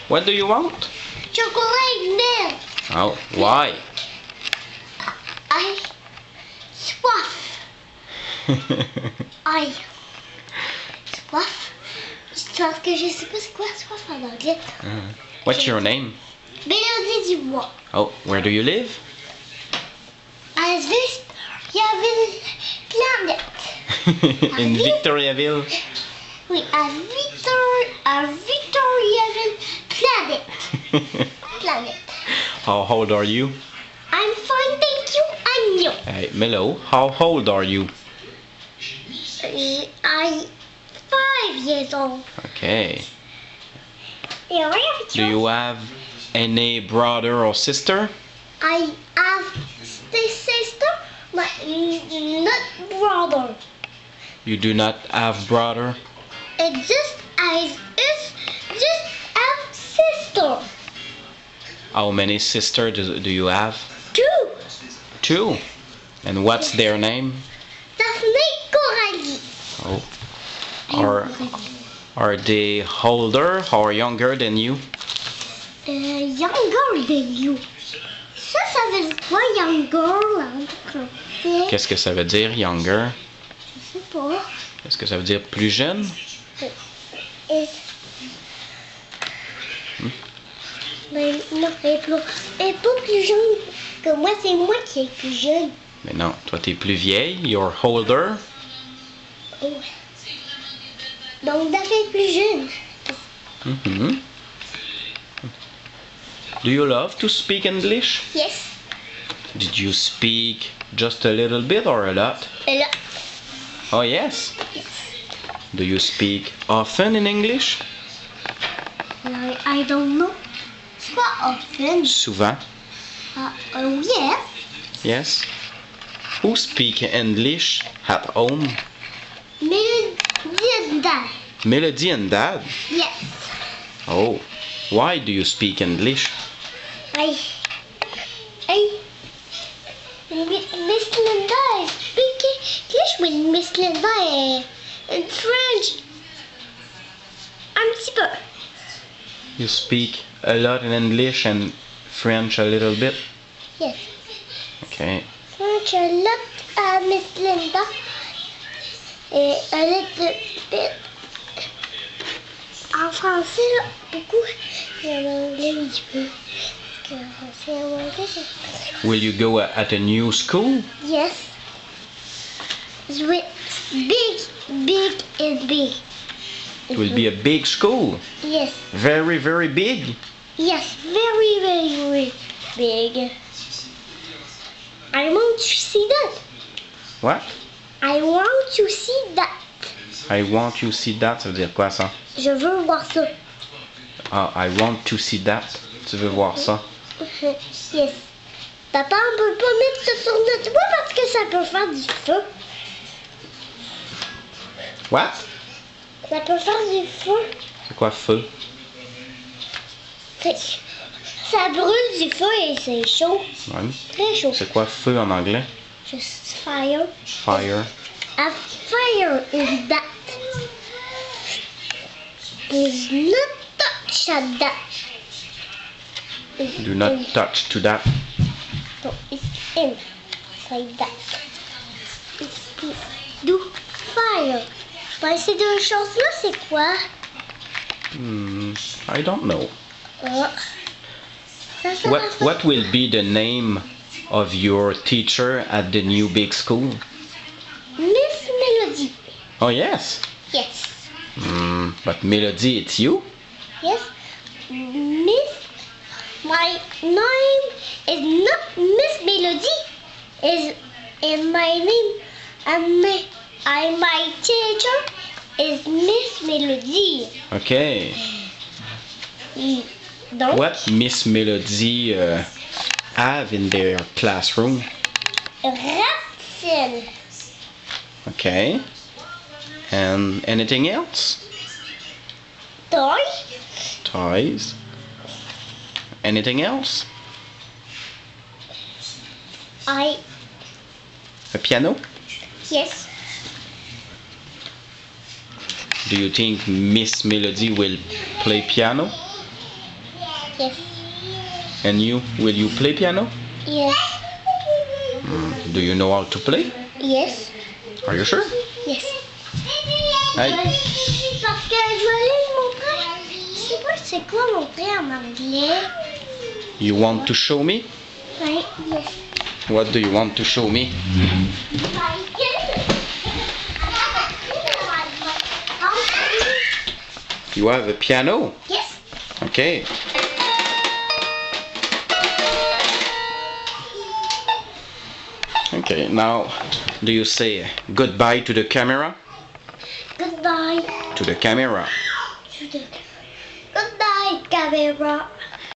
What do you want? Chocolate milk. Oh, why? I soif. I soif. Parce que je sais pas c'est quoi soif en anglais. What's your name? Mélodie Dubois. Oh, where do you live? À Planète. In Victoriaville. Oui, à Victoriaville Planète. Planète. How old are you? I'm fine, thank you. And you? Hey, Milo, how old are you? I'm 5 years old. Okay. Yeah, I have a Do you have any brother or sister? I have a sister, but not brother. You do not have brother? It's just a sister. How many sisters do you have? 2. 2. And what's their name? Daphne Coralie. Oh. Are they older or younger than you? Younger than you. Ça veut dire quoi, younger en français? Qu'est-ce que ça veut dire, younger? Je sais pas. Est-ce que ça veut dire plus jeune? Mais non, elle est pas plus jeune que moi, c'est moi qui est plus jeune. Mais non, toi t'es plus vieille, you're older. Oh. Donc Daphne est plus jeune. Mm-hmm. Do you love to speak English? Yes. Did you speak just a little bit or a lot? Et là, Oh yes. Do you speak often in English? I don't know. It's pas often. Souvent. Yes. Yes. Who speak English at home? Melody and Dad. Melody and Dad. Yes. Oh, why do you speak English? Miss Linda is speaking English with Miss Linda in French. Un petit peu. You speak a lot in English and French a little bit? Yes. Okay. French a lot, Miss Linda. Et a little bit. En français, là, beaucoup. Et en anglais, un petit peu. Parce qu'en français, en anglais, c'est... Will you go at a new school? Yes. It's big and big. It will be a big school. Yes. Very, very big. Yes, very, very, very big. I want to see that. What? I want to see that. I want you see that, ça veut dire quoi ça? Je veux voir ça. Ah, I want to see that. Tu veux voir ça? Yes. Papa, on peut pas mettre ça sur notre toit parce que ça peut faire du feu. What? Ça peut faire du feu. C'est quoi feu? Ça brûle du feu et c'est chaud. Ouais. Très chaud. C'est quoi feu en anglais? Just fire. Fire. A fire is that. Is not touch at that. Do not touch to that. So it's inside that. It's do fire. Ben, ces deux choses-là, c'est quoi? I don't know. Ça What will be the name of your teacher at the new big school? Miss Melody. Oh yes. Yes. But Melody, it's you? Yes. My name is not Miss Melody. Is my name and my teacher is Miss Melody. Okay. Donc, What Miss Melody have in their classroom? Racine. Okay. And anything else? Toy. Toys. Anything else? I. A piano? Yes. Do you think Miss Melody will play piano? Yes. And you, will you play piano? Yes. Do you know how to play? Yes. Are you sure? Yes. Hey. Parce que je vais aller le montrer. Je sais pas c'est quoi montrer en anglais. You want to show me? Oui. Yes. What do you want to show me? You have a piano? Yes. Okay. Okay, now do you say goodbye to the camera? Goodbye. To the camera. Goodbye, camera.